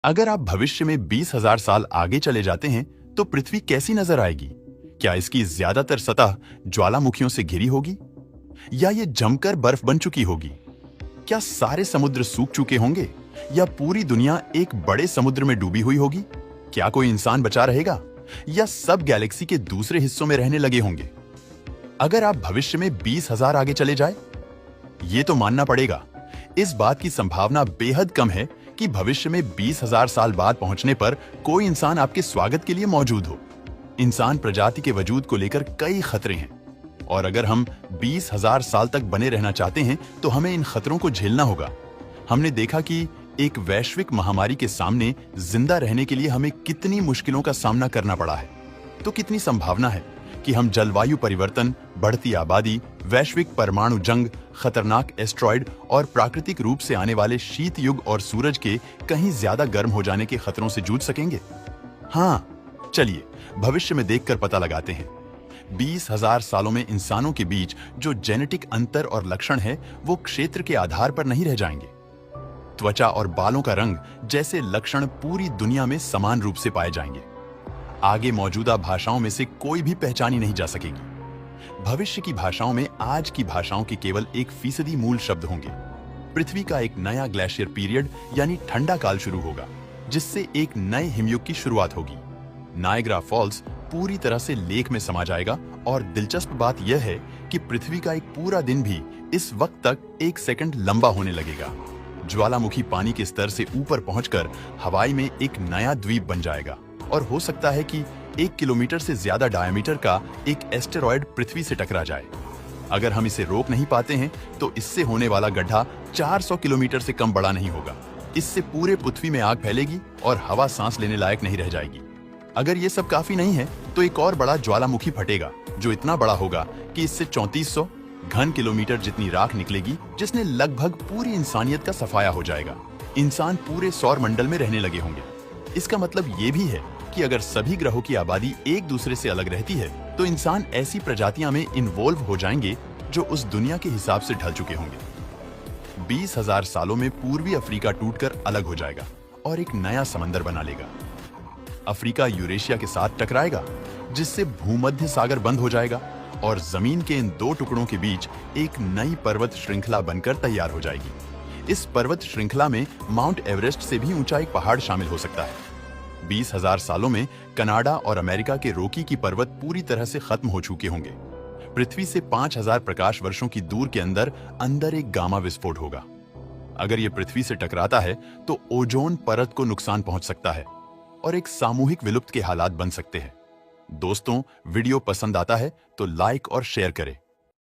अगर आप भविष्य में 20,000 साल आगे चले जाते हैं तो पृथ्वी कैसी नजर आएगी? क्या इसकी ज्यादातर सतह ज्वालामुखियों से घिरी होगी या ये जमकर बर्फ बन चुकी होगी? क्या सारे समुद्र सूख चुके होंगे या पूरी दुनिया एक बड़े समुद्र में डूबी हुई होगी? क्या कोई इंसान बचा रहेगा या सब गैलेक्सी के दूसरे हिस्सों में रहने लगे होंगे? अगर आप भविष्य में 20,000 आगे चले जाए, ये तो मानना पड़ेगा, इस बात की संभावना बेहद कम है कि भविष्य में 20,000 साल बाद पहुंचने पर कोई इंसान आपके स्वागत के लिए मौजूद हो। इंसान प्रजाति के वजूद को लेकर कई खतरे हैं और अगर हम 20,000 साल तक बने रहना चाहते हैं तो हमें इन खतरों को झेलना होगा। हमने देखा कि एक वैश्विक महामारी के सामने जिंदा रहने के लिए हमें कितनी मुश्किलों का सामना करना पड़ा है। तो कितनी संभावना है कि हम जलवायु परिवर्तन, बढ़ती आबादी, वैश्विक परमाणु जंग, खतरनाक एस्ट्रॉइड और प्राकृतिक रूप से आने वाले शीत युग और सूरज के कहीं ज्यादा गर्म हो जाने के खतरों से जूझ सकेंगे? हाँ, चलिए भविष्य में देखकर पता लगाते हैं। 20,000 सालों में इंसानों के बीच जो जेनेटिक अंतर और लक्षण है वो क्षेत्र के आधार पर नहीं रह जाएंगे। त्वचा और बालों का रंग जैसे लक्षण पूरी दुनिया में समान रूप से पाए जाएंगे। आगे मौजूदा भाषाओं में से कोई भी पहचानी नहीं जा सकेगी। भविष्य की भाषाओं में आज की भाषाओं के केवल 1% मूल शब्द होंगे। पृथ्वी का एक नया ग्लेशियर पीरियड यानी ठंडा काल शुरू होगा, जिससे एक नए हिमयुग की शुरुआत होगी। नायग्रा फॉल्स पूरी तरह से लेक में समा जाएगा और दिलचस्प बात यह है कि पृथ्वी का एक पूरा दिन भी इस वक्त तक 1 सेकंड लंबा होने लगेगा। ज्वालामुखी पानी के स्तर से ऊपर पहुंचकर हवाई में एक नया द्वीप बन जाएगा और हो सकता है कि 1 किलोमीटर से ज्यादा डायमीटर का एक एस्टेरॉयड पृथ्वी से टकरा जाए। अगर हम इसे रोक नहीं पाते हैं तो इससे होने वाला गड्ढा 400 किलोमीटर से कम बड़ा नहीं होगा। इससे पूरे पृथ्वी में आग फैलेगी और हवा सांस लेने लायक नहीं रह जाएगी। अगर ये सब काफी नहीं है तो एक और बड़ा ज्वालामुखी फटेगा जो इतना बड़ा होगा कि इससे 3400 घन किलोमीटर जितनी राख निकलेगी, जिसने लगभग पूरी इंसानियत का सफाया हो जाएगा। इंसान पूरे सौर मंडल में रहने लगे होंगे। इसका मतलब ये भी है कि अगर सभी ग्रहों की आबादी एक दूसरे से अलग रहती है तो इंसान ऐसी प्रजातियां में इन्वॉल्व हो जाएंगे जो उस दुनिया के हिसाब से ढल चुके होंगे। 20,000 सालों में पूर्वी अफ्रीका टूटकर अलग हो जाएगा और एक नया समंदर बना लेगा। अफ्रीका यूरेशिया के साथ टकराएगा, जिससे भूमध्य सागर बंद हो जाएगा और जमीन के इन दो टुकड़ों के बीच एक नई पर्वत श्रृंखला बनकर तैयार हो जाएगी। इस पर्वत श्रृंखला में माउंट एवरेस्ट से भी ऊंचा एक पहाड़ शामिल हो सकता है। 20,000 सालों में कनाडा और अमेरिका के रॉकी की पर्वत पूरी तरह से खत्म हो चुके होंगे। पृथ्वी से 5,000 प्रकाश वर्षों की दूर के अंदर एक गामा विस्फोट होगा। अगर यह पृथ्वी से टकराता है तो ओजोन परत को नुकसान पहुंच सकता है और एक सामूहिक विलुप्त के हालात बन सकते हैं। दोस्तों, वीडियो पसंद आता है तो लाइक और शेयर करें।